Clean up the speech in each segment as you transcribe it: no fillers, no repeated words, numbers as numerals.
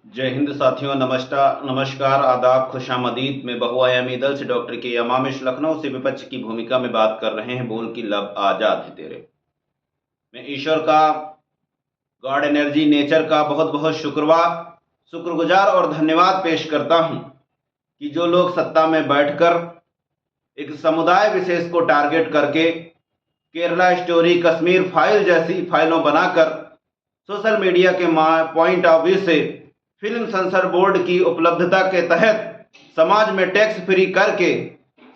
जय हिंद साथियों, नमस्कार, आदाब, खुशामदीद। मैं बहुआयामी दल से डॉक्टर के यमामिश लखनऊ से विपक्ष की भूमिका में बात कर रहे हैं। बोल की लब आजाद है तेरे। मैं ईश्वर का, गॉड एनर्जी, नेचर का बहुत बहुत शुक्रगुजार और धन्यवाद पेश करता हूं कि जो लोग सत्ता में बैठकर एक समुदाय विशेष को टारगेट करके केरला स्टोरी, कश्मीर फाइल जैसी फाइलों बनाकर सोशल मीडिया के पॉइंट ऑफ व्यू से फिल्म सेंसर बोर्ड की उपलब्धता के तहत समाज में टैक्स फ्री करके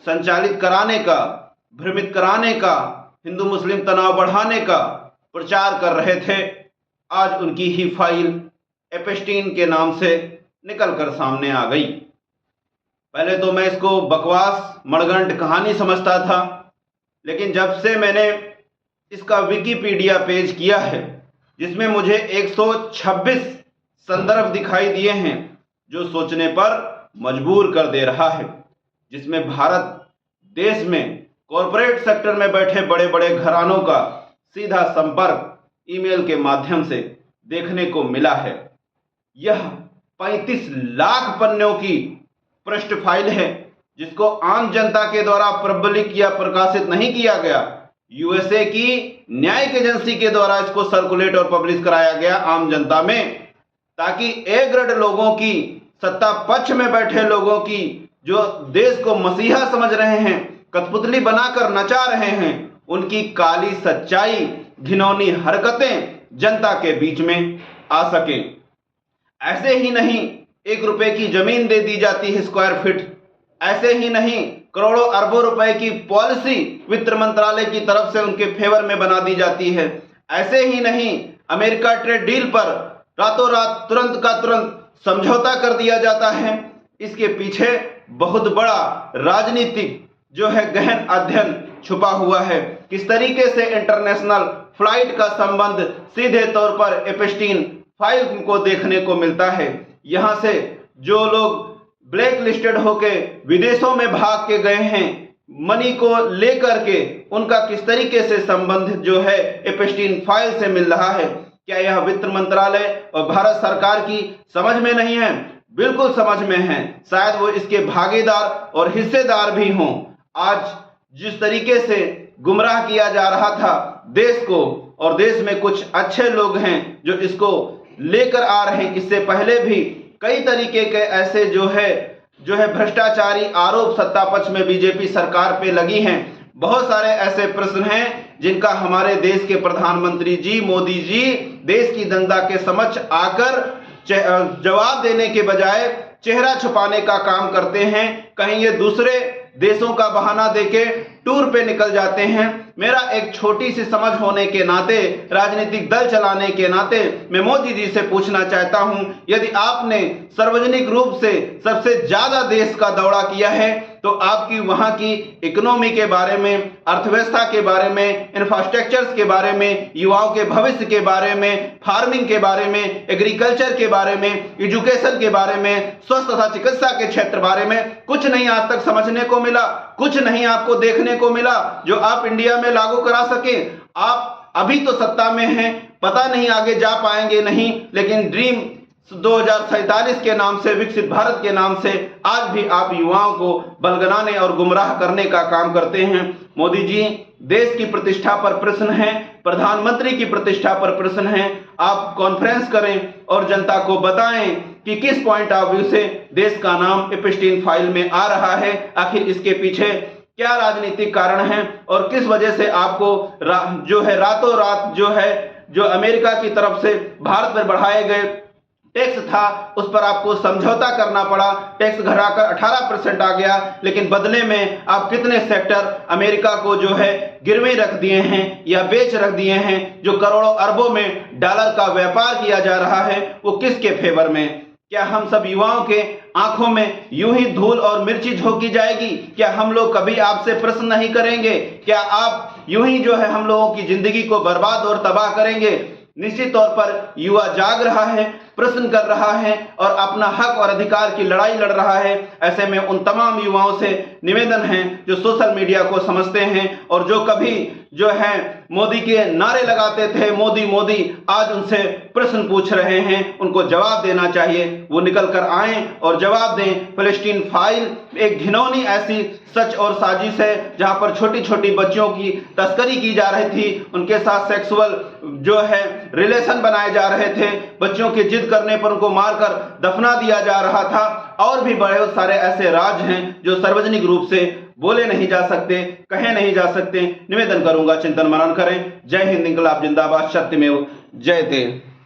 संचालित कराने का, भ्रमित कराने का, हिंदू मुस्लिम तनाव बढ़ाने का प्रचार कर रहे थे, आज उनकी ही फाइल एपस्टीन के नाम से निकलकर सामने आ गई। पहले तो मैं इसको बकवास मणगंट कहानी समझता था, लेकिन जब से मैंने इसका विकिपीडिया पेज किया है जिसमें मुझे 126 संदर्भ दिखाई दिए हैं, जो सोचने पर मजबूर कर दे रहा है, जिसमें भारत देश में कॉरपोरेट सेक्टर में बैठे बड़े बड़े घरानों का सीधा संपर्क ईमेल के माध्यम से देखने को मिला है। यह 35 लाख पन्नों की पृष्ठ फाइल है, जिसको आम जनता के द्वारा पब्लिक या प्रकाशित नहीं किया गया। यूएसए की न्यायिक एजेंसी के द्वारा इसको सर्कुलेट और पब्लिश कराया गया आम जनता में, ताकि ए ग्रेड लोगों की, सत्ता पक्ष में बैठे लोगों की, जो देश को मसीहा समझ रहे हैं, कठपुतली बनाकर नचा रहे हैं, उनकी काली सच्चाई, घिनौनी हरकतें जनता के बीच में आ सके। ऐसे ही नहीं 1 रुपए की जमीन दे दी जाती है स्क्वायर फीट, ऐसे ही नहीं करोड़ों अरबों रुपए की पॉलिसी वित्त मंत्रालय की तरफ से उनके फेवर में बना दी जाती है, ऐसे ही नहीं अमेरिका ट्रेड डील पर रातों रात तुरंत का तुरंत समझौता कर दिया जाता है। इसके पीछे बहुत बड़ा राजनीतिक जो है गहन अध्ययन छुपा हुआ है। किस तरीके से इंटरनेशनल फ्लाइट का संबंध सीधे तौर पर एपस्टीन फाइल को देखने को मिलता है। यहां से जो लोग ब्लैक लिस्टेड होके विदेशों में भाग के गए हैं, मनी को लेकर के उनका किस तरीके से संबंध जो है एपस्टीन फाइल से मिल रहा है। क्या यह वित्त मंत्रालय और भारत सरकार की समझ में नहीं है? बिल्कुल समझ में है, शायद वो इसके भागीदार और हिस्सेदार भी हों। आज जिस तरीके से गुमराह किया जा रहा था देश को, और देश में कुछ अच्छे लोग हैं जो इसको लेकर आ रहे हैं, इससे पहले भी कई तरीके के ऐसे जो है भ्रष्टाचारी आरोप सत्ता पक्ष में बीजेपी सरकार पे लगी हैं। बहुत सारे ऐसे प्रश्न हैं जिनका हमारे देश के प्रधानमंत्री जी, मोदी जी देश की जनता के समक्ष आकर जवाब देने के बजाय चेहरा छुपाने का काम करते हैं। कहीं ये दूसरे देशों का बहाना देके टूर पे निकल जाते हैं। मेरा एक छोटी सी समझ होने के नाते, राजनीतिक दल चलाने के नाते मैं मोदी जी से पूछना चाहता हूं, यदि आपने सार्वजनिक रूप से सबसे ज्यादा देश का दौरा किया है तो आपकी वहां की इकोनॉमी के बारे में, अर्थव्यवस्था के बारे में, इंफ्रास्ट्रक्चर्स के बारे में, युवाओं के भविष्य के बारे में, फार्मिंग के बारे में, एग्रीकल्चर के बारे में, एजुकेशन के बारे में, स्वास्थ्य तथा चिकित्सा के क्षेत्र बारे में कुछ नहीं आज तक समझने को मिला, कुछ नहीं आपको देखने को मिला जो आप इंडिया में लागू करा सके। आप अभी तो सत्ता में हैं, पता नहीं आगे जा पाएंगे नहीं, लेकिन ड्रीम 2047 के नाम से, विकसित भारत के नाम से आज भी आप युवाओं को बलगनाने और गुमराह करने का काम करते हैं। मोदी जी, देश की प्रतिष्ठा पर प्रश्न है, प्रधानमंत्री की प्रतिष्ठा पर प्रश्न है। आप कॉन्फ्रेंस करें और जनता को बताएं कि किस पॉइंट ऑफ व्यू से देश का नाम एपस्टीन फाइल में आ रहा है, आखिर इसके पीछे क्या राजनीतिक कारण है और किस वजह से आपको रातों रात जो अमेरिका की तरफ से भारत पर बढ़ाए गए टैक्स था उस पर आपको समझौता करना पड़ा। टैक्स घटाकर 18% आ गया, लेकिन बदले में आप कितने सेक्टर अमेरिका को गिरवी रख दिए हैं या बेच रख दिए हैं। जो करोड़ों अरबों में डॉलर का व्यापार किया जा रहा है वो किसके फेवर में? क्या हम सब युवाओं के आंखों में यूं ही धूल और मिर्ची झोंकी जाएगी? क्या हम लोग कभी आपसे प्रश्न नहीं करेंगे? क्या आप यूं ही हम लोगों की जिंदगी को बर्बाद और तबाह करेंगे? निश्चित तौर पर युवा जाग रहा है, प्रश्न कर रहा है और अपना हक और अधिकार की लड़ाई लड़ रहा है। ऐसे में उन तमाम युवाओं से निवेदन है जो सोशल मीडिया को समझते हैं और जो कभी जो है मोदी के नारे लगाते थे, मोदी मोदी, आज उनसे प्रश्न पूछ रहे हैं, उनको जवाब देना चाहिए। वो निकल कर आए और जवाब दें। पैलेस्टीन फाइल एक घिनौनी ऐसी सच और साजिश है जहां पर छोटी छोटी बच्चियों की तस्करी की जा रही थी, उनके साथ सेक्सुअल जो है रिलेशन बनाए जा रहे थे, बच्चियों की जिद करने पर उनको मारकर दफना दिया जा रहा था। और भी बहुत सारे ऐसे राज हैं जो सार्वजनिक रूप से बोले नहीं जा सकते, कहे नहीं जा सकते। निवेदन करूंगा चिंतन मनन करें। जय हिंद, इंकलाब जिंदाबाद, सत्यमेव जयते।